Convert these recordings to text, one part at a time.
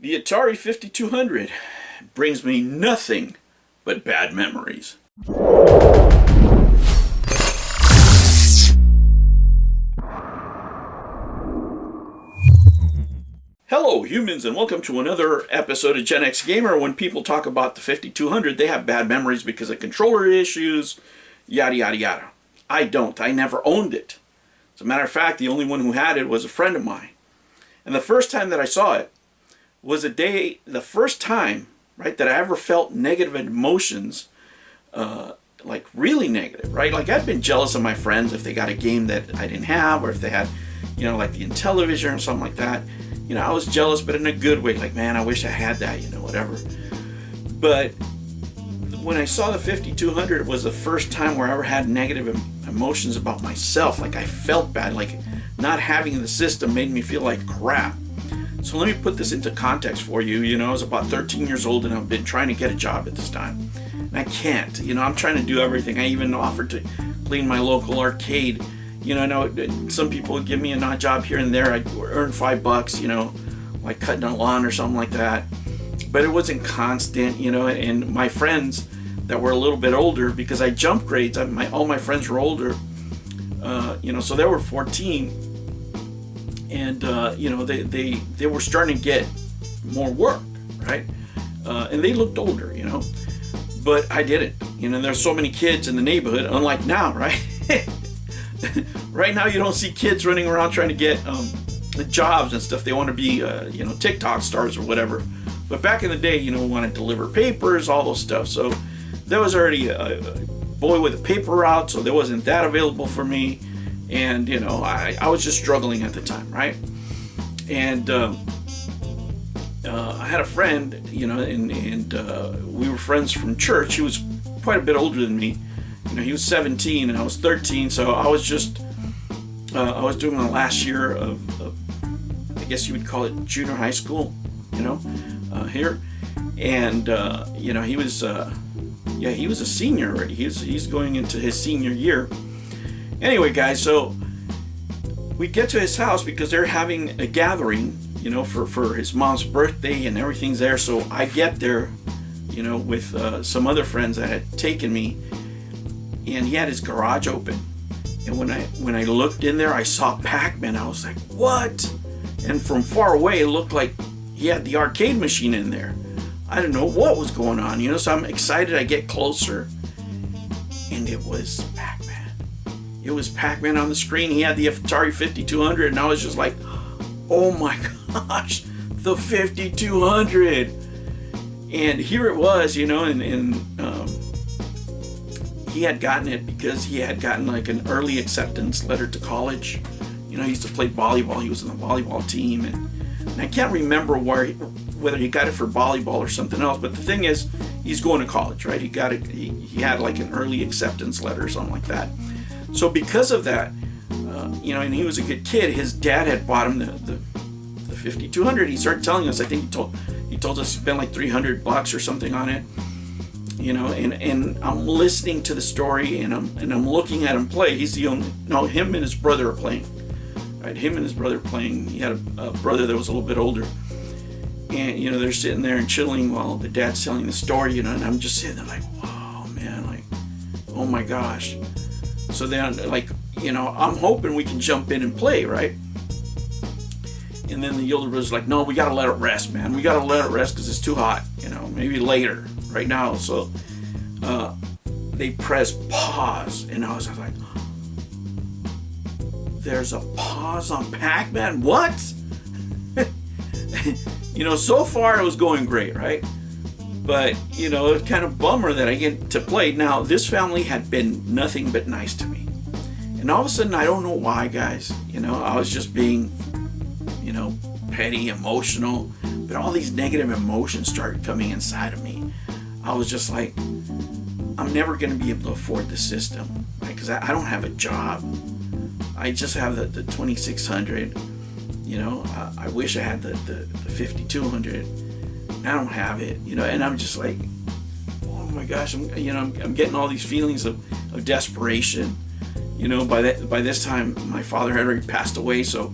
The Atari 5200 brings me nothing but bad memories. Hello humans, and welcome to another episode of Gen X Gamer. When people talk about the 5200, they have bad memories because of controller issues, yada yada yada. I don't. I never owned it. As a matter of fact, the only one who had it was a friend of mine. And the first time that I saw it was the first time, right, that I ever felt negative emotions, like really negative, right? Like I'd been jealous of my friends if they got a game that I didn't have, or if they had, like the Intellivision or something like that. I was jealous, but in a good way, like, man, I wish I had that, whatever. But when I saw the 5200, it was the first time where I ever had negative emotions about myself. Like I felt bad, like not having the system made me feel like crap. So let me put this into context for you. I was about 13 years old and I've been trying to get a job at this time. And I can't. I'm trying to do everything. I even offered to clean my local arcade. I know some people would give me a odd job here and there. I'd earn $5, like cutting a lawn or something like that. But it wasn't constant, and my friends that were a little bit older, because I jumped grades, all my friends were older, so they were 14. And they were starting to get more work, right? And they looked older, but I didn't. There's so many kids in the neighborhood, unlike now, right? Right now you don't see kids running around trying to get jobs and stuff. They want to be TikTok stars or whatever. But back in the day, we want to deliver papers, all those stuff. So there was already a boy with a paper route, so there wasn't that available for me. And I was just struggling at the time, right? And I had a friend, and we were friends from church. He was quite a bit older than me. He was 17 and I was 13, so I was just I was doing my last year of I guess you would call it junior high school, here. And he was he was a senior already. He's going into his senior year. Anyway, guys, so we get to his house because they're having a gathering, for his mom's birthday, and everything's there. So I get there, with some other friends that had taken me, and he had his garage open. And when I looked in there, I saw Pac-Man. I was like, what? And from far away, it looked like he had the arcade machine in there. I didn't know what was going on, so I'm excited. I get closer, and it was Pac-Man. It was Pac-Man on the screen. He had the Atari 5200, and I was just like, oh my gosh, the 5200. And here it was, and he had gotten it because he had gotten like an early acceptance letter to college. He used to play volleyball. He was in the volleyball team, and I can't remember whether he got it for volleyball or something else. But the thing is, he's going to college, right? He got it. He had like an early acceptance letter or something like that. So because of that, and he was a good kid, his dad had bought him the 5200. He started telling us, I think he told us he spent like $300 or something on it, and I'm listening to the story, and I'm looking at him play. Him and his brother are playing, right? Him and his brother playing. He had a brother that was a little bit older, and they're sitting there and chilling while the dad's telling the story, and I'm just sitting there like, wow, man, like, oh my gosh. So then, like, I'm hoping we can jump in and play, right? And then the older brother's like, no, we gotta let it rest, man. We gotta let it rest because it's too hot, maybe later, right now. So they press pause, and I was like, there's a pause on Pac-Man? What? So far it was going great, right? But, it's kind of bummer that I get to play. Now, this family had been nothing but nice to me. And all of a sudden, I don't know why, guys. I was just being, petty, emotional. But all these negative emotions started coming inside of me. I was just like, I'm never going to be able to afford the system, right? Because I don't have a job. I just have the 2600. I wish I had the 5200. I don't have it, and I'm just like, oh my gosh, I'm getting all these feelings of desperation. By this time, my father had already passed away, so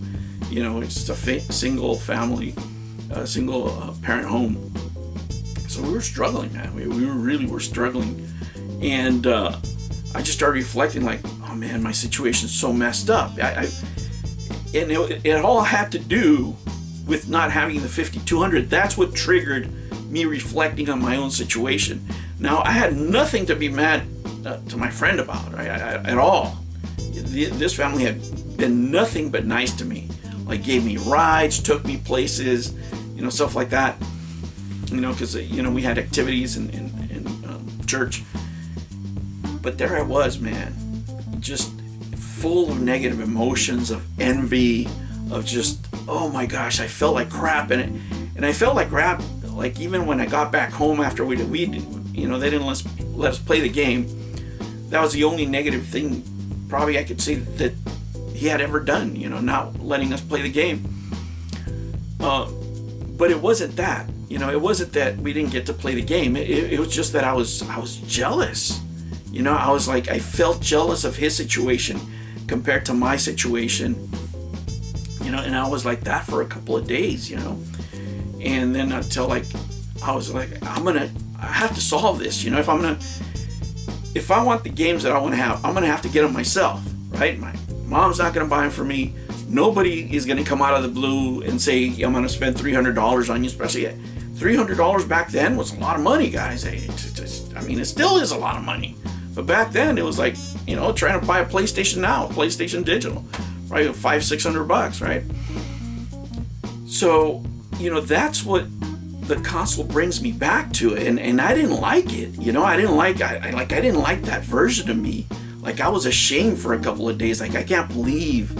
it's a single family, parent home. So we were struggling, man. We really were struggling. And I just started reflecting like, oh man, my situation's so messed up. And it all had to do with not having the 5200. That's what triggered me reflecting on my own situation. Now, I had nothing to be mad to my friend about, right? At all. This family had been nothing but nice to me. Like, gave me rides, took me places, stuff like that. Because, we had activities in church. But there I was, man, just full of negative emotions, of envy, of just, oh my gosh, I felt like crap. And I felt like crap, like even when I got back home after they didn't let us play the game. That was the only negative thing probably I could say that he had ever done, not letting us play the game. But it wasn't that, it wasn't that we didn't get to play the game. It was just that I was jealous. I felt jealous of his situation compared to my situation, and I was like that for a couple of days, and then until I was like, I have to solve this, if I want the games that I want to have, I'm going to have to get them myself, right? My mom's not going to buy them for me. Nobody is going to come out of the blue and say, I'm going to spend $300 on you, especially $300 back then was a lot of money, guys. It still is a lot of money. But back then, it was like, trying to buy a PlayStation now, PlayStation Digital, right? $500-600, right? So, that's what the console brings me back to it, and I didn't like it. I didn't like that version of me. Like, I was ashamed for a couple of days. Like, I can't believe,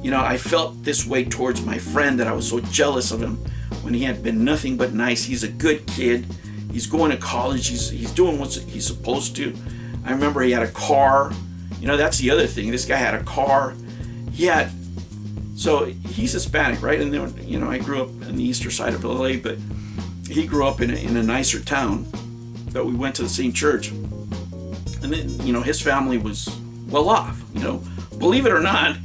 I felt this way towards my friend, that I was so jealous of him when he had been nothing but nice. He's a good kid. He's going to college. He's doing what he's supposed to. I remember he had a car. That's the other thing. This guy had a car. So he's Hispanic, right? And then, I grew up on the eastern side of LA, but he grew up in a nicer town. But we went to the same church. And then, his family was well off. Believe it or not,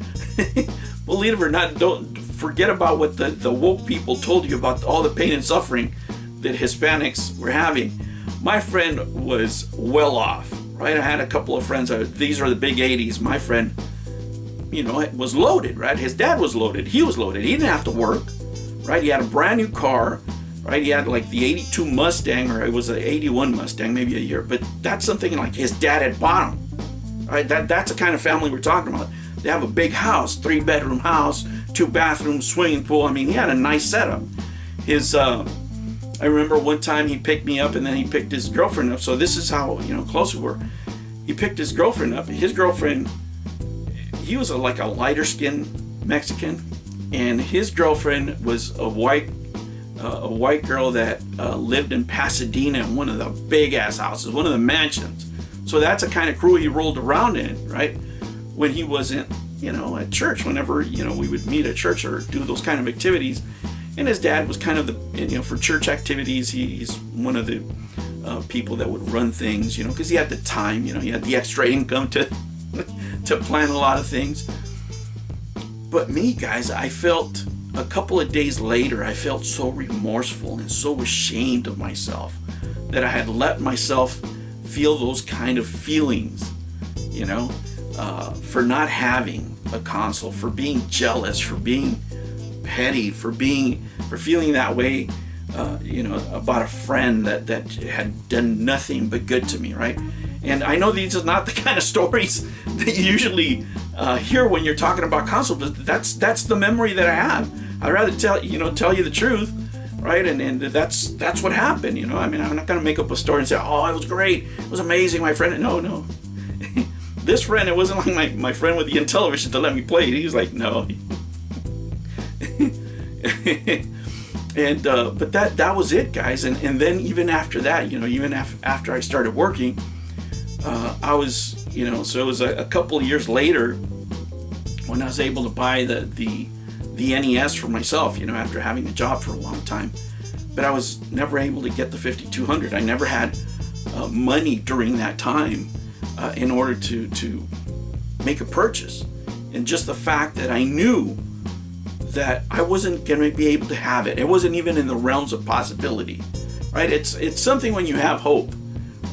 don't forget about what the woke people told you about all the pain and suffering that Hispanics were having. My friend was well off. Right, I had a couple of friends. These are the big 80s. My friend, was loaded. Right, his dad was loaded. He was loaded. He didn't have to work. Right, he had a brand new car. Right, he had like the '82 Mustang, or it was an '81 Mustang, maybe a year. But that's something like his dad had bought him. Right, that's the kind of family we're talking about. They have a big house, 3-bedroom house, 2 bathrooms, swimming pool. He had a nice setup. I remember one time he picked me up and then he picked his girlfriend up. So this is how, close we were. He picked his girlfriend up. His girlfriend, he was like a lighter skinned Mexican, and his girlfriend was a white girl that lived in Pasadena in one of the big ass houses, one of the mansions. So that's the kind of crew he rolled around in, right? When he wasn't, at church, whenever, we would meet at church or do those kind of activities. And his dad was kind of for church activities, he's one of the people that would run things, because he had the time, he had the extra income to plan a lot of things. But me, guys, I felt a couple of days later, I felt so remorseful and so ashamed of myself that I had let myself feel those kind of feelings, for not having a console, for being jealous, for being petty, for feeling that way, about a friend that had done nothing but good to me, right? And I know these are not the kind of stories that you usually hear when you're talking about console, but that's the memory that I have. I'd rather tell you the truth, right? And that's what happened, I'm not going to make up a story and say, oh, it was great, it was amazing, my friend. No. This friend, it wasn't like my friend with the Intellivision to let me play it. He was like, no. And but that was it, guys. And then even after that, even after I started working, I was, so it was a couple of years later when I was able to buy the NES for myself, after having a job for a long time. But I was never able to get the 5200. I never had money during that time in order to make a purchase. And just the fact that I knew that I wasn't going to be able to have it. It wasn't even in the realms of possibility, right? It's something when you have hope.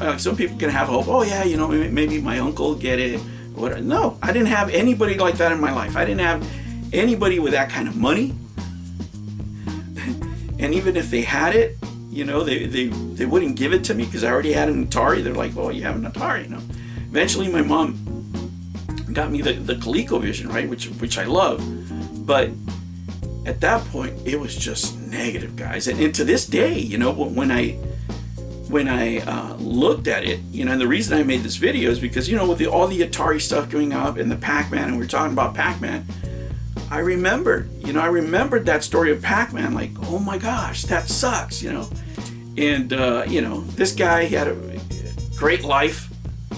Like some people can have hope. Oh yeah, you know, maybe my uncle will get it. Whatever. No, I didn't have anybody like that in my life. I didn't have anybody with that kind of money. And even if they had it, you know, they wouldn't give it to me because I already had an Atari. They're like, well, you have an Atari, you know. Eventually, my mom got me the ColecoVision, right, which I love. But at that point, it was just negative, guys. And to this day, you know, when I looked at it, you know, and the reason I made this video is because, you know, with all the Atari stuff going up and the Pac-Man, and we were talking about Pac-Man, I remembered that story of Pac-Man, like, oh my gosh, that sucks, you know. And, you know, this guy, he had a great life,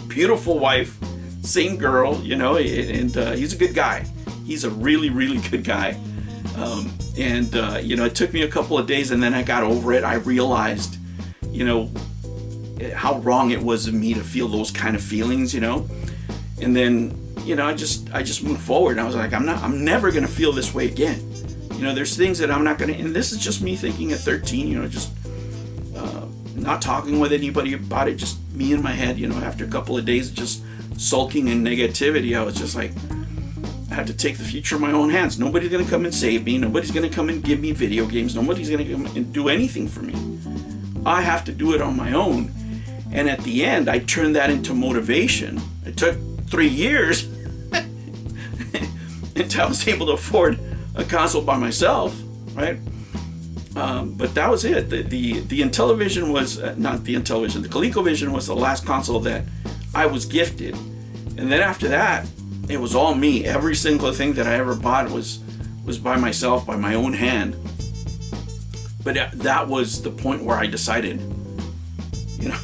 beautiful wife, same girl, you know, and he's a good guy. He's a really, really good guy. You know, it took me a couple of days, and then I got over it. I realized, you know, how wrong it was of me to feel those kind of feelings, you know. And then, you know, I just moved forward, and I was like, I'm never gonna feel this way again. You know, there's things that I'm not gonna, and this is just me thinking at 13, you know, just not talking with anybody about it, just me in my head, you know. After a couple of days of just sulking and negativity, I was just like, I had to take the future in my own hands. Nobody's gonna come and save me. Nobody's gonna come and give me video games. Nobody's gonna come and do anything for me. I have to do it on my own. And at the end, I turned that into motivation. It took 3 years until I was able to afford a console by myself, right? But that was it. The Intellivision was not the Intellivision. The ColecoVision was the last console that I was gifted, and then after that, it was all me. Every single thing that I ever bought was by myself, by my own hand. But that was the point where I decided, you know,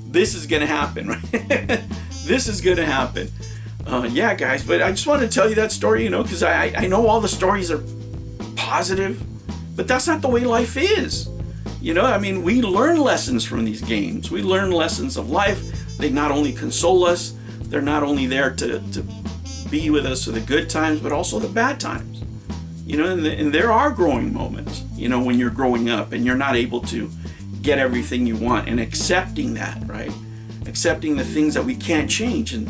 this is gonna happen, right? This is gonna happen. Yeah, guys, but I just wanted to tell you that story, you know, because I know all the stories are positive, but that's not the way life is. You know, I mean, we learn lessons from these games. We learn lessons of life. They not only console us, they're not only there to be with us for the good times, but also the bad times. You know, and there are growing moments, you know, when you're growing up and you're not able to get everything you want, and accepting that, right? Accepting the things that we can't change. And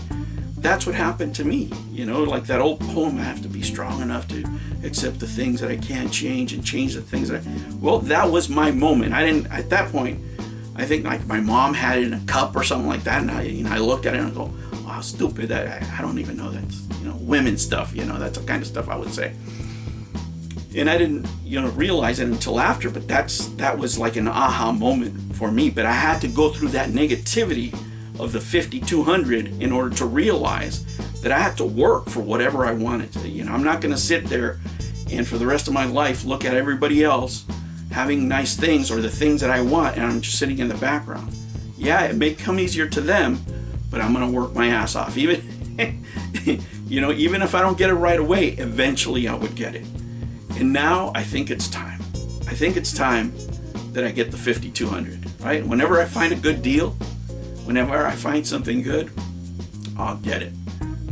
that's what happened to me, you know, like that old poem, I have to be strong enough to accept the things that I can't change and change the things that well, that was my moment. I didn't, at that point, I think like my mom had it in a cup or something like that, and I looked at it and I go, wow, stupid, I don't even know that's, you know, women stuff, you know, that's the kind of stuff I would say. And I didn't, you know, realize it until after, but that was like an aha moment for me. But I had to go through that negativity of the 5200 in order to realize that I had to work for whatever I wanted to. You know, I'm not going to sit there and for the rest of my life look at everybody else having nice things or the things that I want, and I'm just sitting in the background. Yeah, it may come easier to them, but I'm going to work my ass off. Even, you know, even if I don't get it right away, eventually I would get it. And now I think it's time. I think it's time that I get the 5200, right? Whenever I find a good deal, whenever I find something good, I'll get it.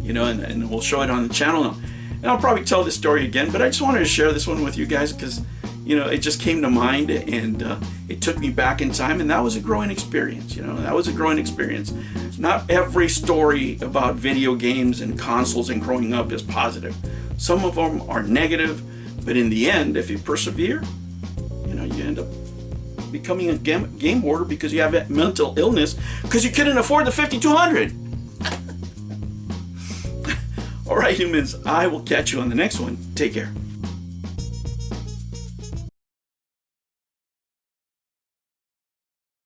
You know, and we'll show it on the channel. And I'll probably tell this story again, but I just wanted to share this one with you guys because, you know, it just came to mind, and it took me back in time, and that was a growing experience. You know, that was a growing experience. Not every story about video games and consoles and growing up is positive. Some of them are negative, but in the end, if you persevere, you know, you end up becoming a game hoarder because you have a mental illness because you couldn't afford the 5200. All right, humans, I will catch you on the next one. Take care.